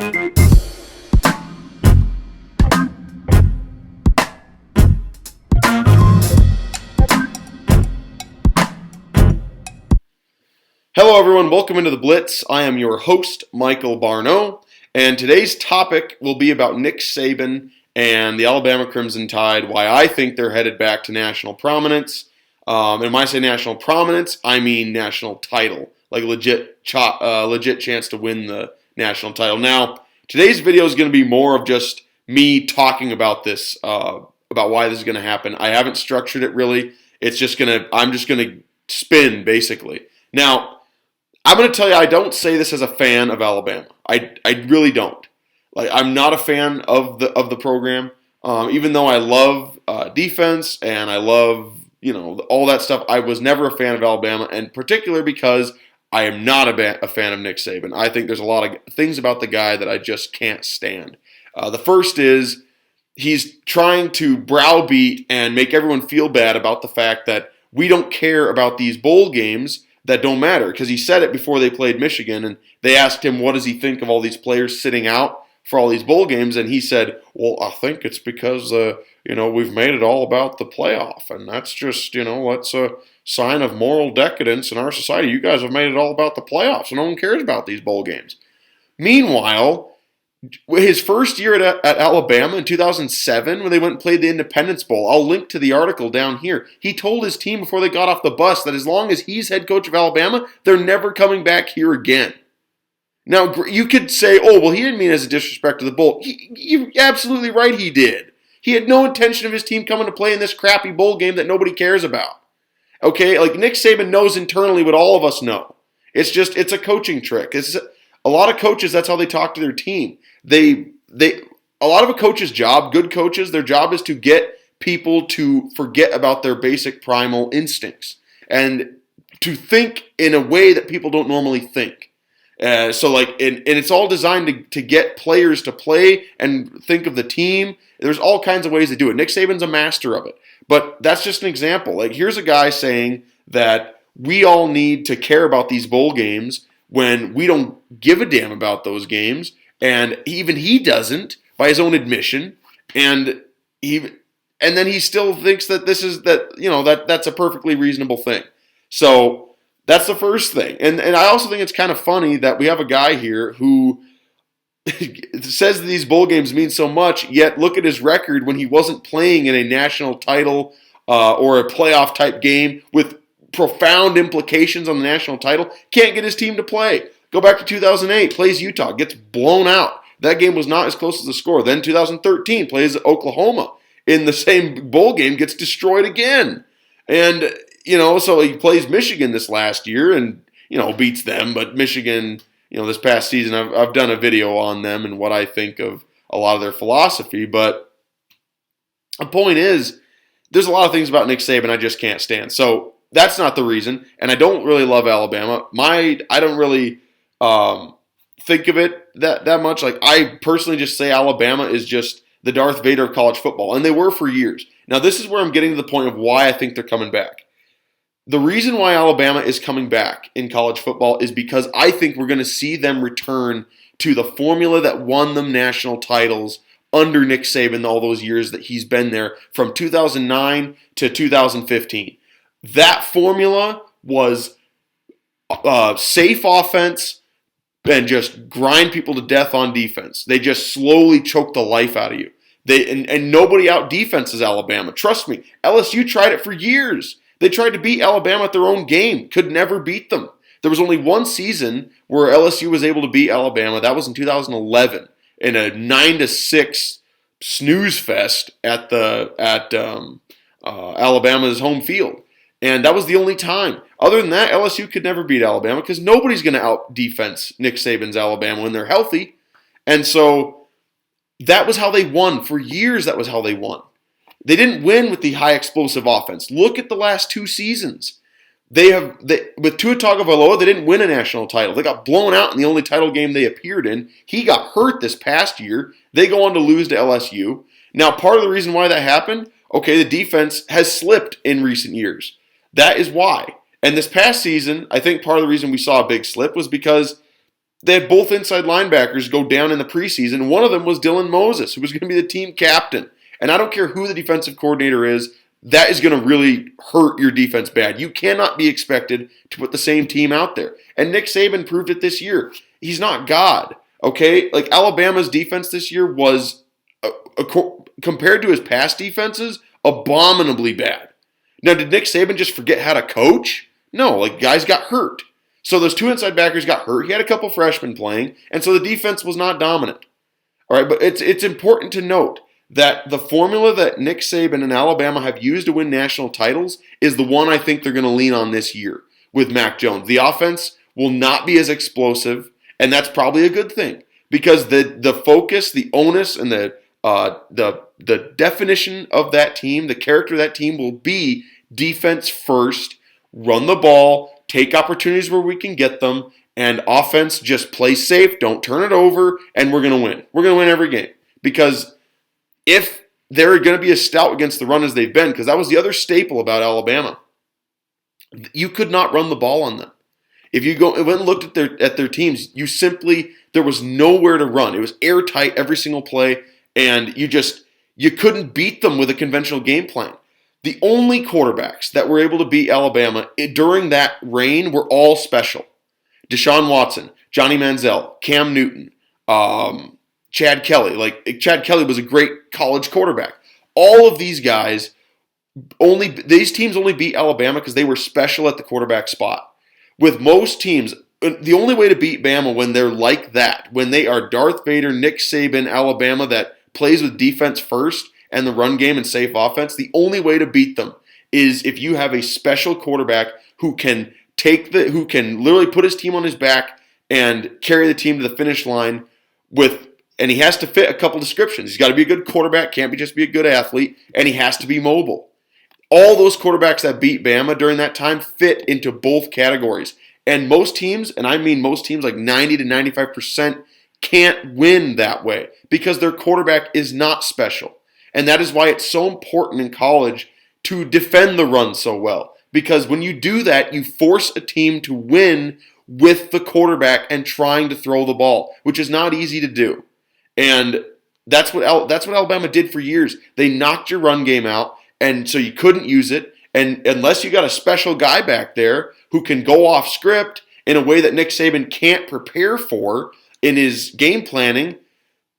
Hello everyone, welcome into the Blitz. I am your host, Michael Barnaud, and today's topic will be about Nick Saban and the Alabama Crimson Tide, why I think they're headed back to national prominence. And when I say national prominence, I mean national title, like legit chance to win the national title. Now, today's video is going to be more of just me talking about this, about why this is going to happen. I haven't structured it really. I'm just going to spin, basically. Now, I'm going to tell you, I don't say this as a fan of Alabama. I really don't. I'm not a fan of the program. Even though I love defense and I love all that stuff, I was never a fan of Alabama, and particularly because I am not a fan of Nick Saban. I think there's a lot of things about the guy that I just can't stand. The first is he's trying to browbeat and make everyone feel bad about the fact that we don't care about these bowl games that don't matter, because he said it before they played Michigan, and they asked him what does he think of all these players sitting out for all these bowl games, and he said, well, I think it's because we've made it all about the playoff, and that's just that's a sign of moral decadence in our society. You guys have made it all about the playoffs, so no one cares about these bowl games. Meanwhile, his first year at Alabama in 2007, when they went and played the Independence Bowl, I'll link to the article down here. He told his team before they got off the bus that as long as he's head coach of Alabama, they're never coming back here again. Now, you could say, oh, well, he didn't mean it as a disrespect to the bowl. You're absolutely right, he did. He had no intention of his team coming to play in this crappy bowl game that nobody cares about. Okay, like Nick Saban knows internally what all of us know. It's a coaching trick. A lot of coaches, that's how they talk to their team. A lot of a coach's job, good coaches, their job is to get people to forget about their basic primal instincts and to think in a way that people don't normally think. And it's all designed to get players to play and think of the team. There's all kinds of ways to do it. Nick Saban's a master of it. But that's just an example. Like, here's a guy saying that we all need to care about these bowl games when we don't give a damn about those games. And even he doesn't, by his own admission, and then he still thinks that that's a perfectly reasonable thing. So that's the first thing. And I also think it's kind of funny that we have a guy here who says that these bowl games mean so much, yet look at his record when he wasn't playing in a national title or a playoff type game with profound implications on the national title. Can't get his team to play. Go back to 2008, plays Utah, gets blown out. That game was not as close as the score. Then 2013, plays Oklahoma in the same bowl game, gets destroyed again. And, so he plays Michigan this last year and, beats them. But Michigan, this past season, I've done a video on them and what I think of a lot of their philosophy. But the point is, there's a lot of things about Nick Saban I just can't stand. So that's not the reason. And I don't really love Alabama. I don't really think of it that much. Like, I personally just say Alabama is just the Darth Vader of college football, and they were for years. Now, this is where I'm getting to the point of why I think they're coming back. The reason why Alabama is coming back in college football is because I think we're going to see them return to the formula that won them national titles under Nick Saban all those years that he's been there from 2009 to 2015. That formula was safe offense and just grind people to death on defense. They just slowly choke the life out of you. And nobody out defenses Alabama. Trust me, LSU tried it for years. They tried to beat Alabama at their own game. Could never beat them. There was only one season where LSU was able to beat Alabama. That was in 2011 in a 9-6 snooze fest at Alabama's home field. And that was the only time. Other than that, LSU could never beat Alabama because nobody's going to out-defense Nick Saban's Alabama when they're healthy. And so that was how they won. For years, that was how they won. They didn't win with the high explosive offense. Look at the last two seasons. With Tua Tagovailoa, they didn't win a national title. They got blown out in the only title game they appeared in. He got hurt this past year. They go on to lose to LSU. Now, part of the reason why that happened, the defense has slipped in recent years. That is why. And this past season, I think part of the reason we saw a big slip was because They had both inside linebackers go down in the preseason. One of them was Dylan Moses, who was going to be the team captain. And I don't care who the defensive coordinator is, that is going to really hurt your defense bad. You cannot be expected to put the same team out there. And Nick Saban proved it this year. He's not God, okay? Like, Alabama's defense this year was, compared to his past defenses, abominably bad. Now, did Nick Saban just forget how to coach? No, like, guys got hurt. So those two inside backers got hurt. He had a couple freshmen playing, and so the defense was not dominant. All right, but it's important to note that the formula that Nick Saban and Alabama have used to win national titles is the one I think they're going to lean on this year with Mac Jones. The offense will not be as explosive, and that's probably a good thing because the focus, the onus, and the definition of that team, the character of that team will be defense first, run the ball, take opportunities where we can get them, and offense, just play safe, don't turn it over, and we're going to win. We're going to win every game. Because if they're going to be as stout against the run as they've been, because that was the other staple about Alabama, you could not run the ball on them. If you went and looked at their teams, there was nowhere to run. It was airtight every single play, and you couldn't beat them with a conventional game plan. The only quarterbacks that were able to beat Alabama during that reign were all special. Deshaun Watson, Johnny Manziel, Cam Newton, Chad Kelly. Chad Kelly was a great college quarterback. All of these guys, these teams only beat Alabama because they were special at the quarterback spot. With most teams, the only way to beat Bama when they're like that, when they are Darth Vader, Nick Saban, Alabama that plays with defense first, and the run game and safe offense, the only way to beat them is if you have a special quarterback who can literally put his team on his back and carry the team to the finish line and he has to fit a couple descriptions. He's got to be a good quarterback, can't just be a good athlete, and he has to be mobile. All those quarterbacks that beat Bama during that time fit into both categories. And most teams, and I mean most teams, like 90 to 95%, can't win that way because their quarterback is not special. And that is why it's so important in college to defend the run so well. Because when you do that, you force a team to win with the quarterback and trying to throw the ball, which is not easy to do. And that's what Alabama did for years. They knocked your run game out, and so you couldn't use it. And unless you got a special guy back there who can go off script in a way that Nick Saban can't prepare for in his game planning,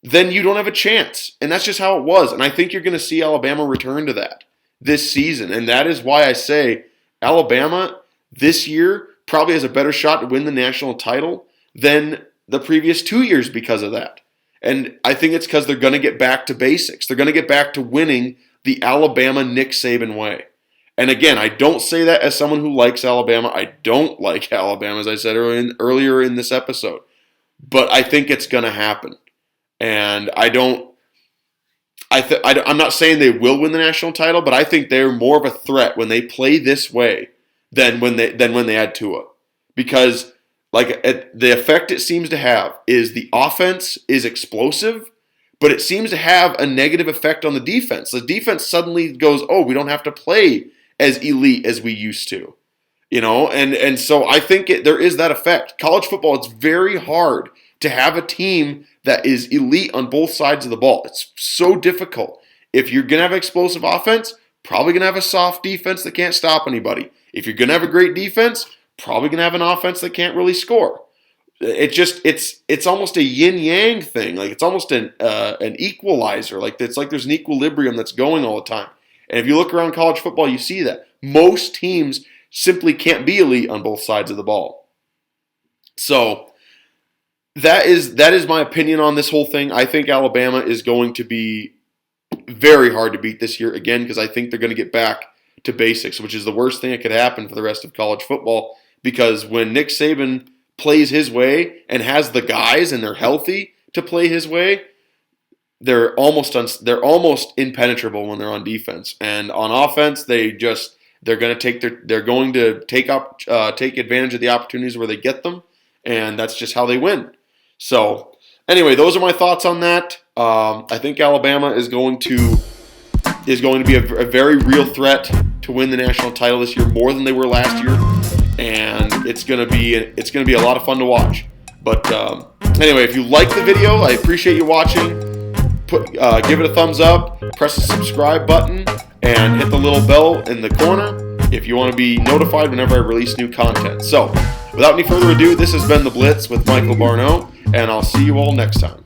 then you don't have a chance. And that's just how it was. And I think you're going to see Alabama return to that this season. And that is why I say Alabama this year probably has a better shot to win the national title than the previous 2 years because of that. And I think it's because they're going to get back to basics. They're going to get back to winning the Alabama Nick Saban way. And again, I don't say that as someone who likes Alabama. I don't like Alabama, as I said earlier in this episode. But I think it's going to happen. And I'm not saying they will win the national title, but I think they're more of a threat when they play this way than when they had Tua. Because the effect it seems to have is the offense is explosive, but it seems to have a negative effect on the defense. The defense suddenly goes, oh, we don't have to play as elite as we used to. And so I think there is that effect. College football, it's very hard to have a team that is elite on both sides of the ball. It's so difficult. If you're going to have explosive offense, probably going to have a soft defense that can't stop anybody. If you're going to have a great defense, probably going to have an offense that can't really score. It's almost a yin-yang thing. Like it's almost an equalizer. It's like there's an equilibrium that's going all the time. And if you look around college football, you see that. Most teams simply can't be elite on both sides of the ball. So that is my opinion on this whole thing. I think Alabama is going to be very hard to beat this year again because I think they're going to get back to basics, which is the worst thing that could happen for the rest of college football because when Nick Saban plays his way and has the guys and they're healthy to play his way, they're almost impenetrable when they're on defense. And on offense, they're going to take advantage of the opportunities where they get them, and that's just how they win. So, anyway, those are my thoughts on that. I think Alabama is going to be a very real threat to win the national title this year, more than they were last year, and it's going to be a lot of fun to watch. But anyway, if you like the video, I appreciate you watching. Give it a thumbs up, press the subscribe button, and hit the little bell in the corner if you want to be notified whenever I release new content. So, without any further ado, this has been The Blitz with Michael Barnaud, and I'll see you all next time.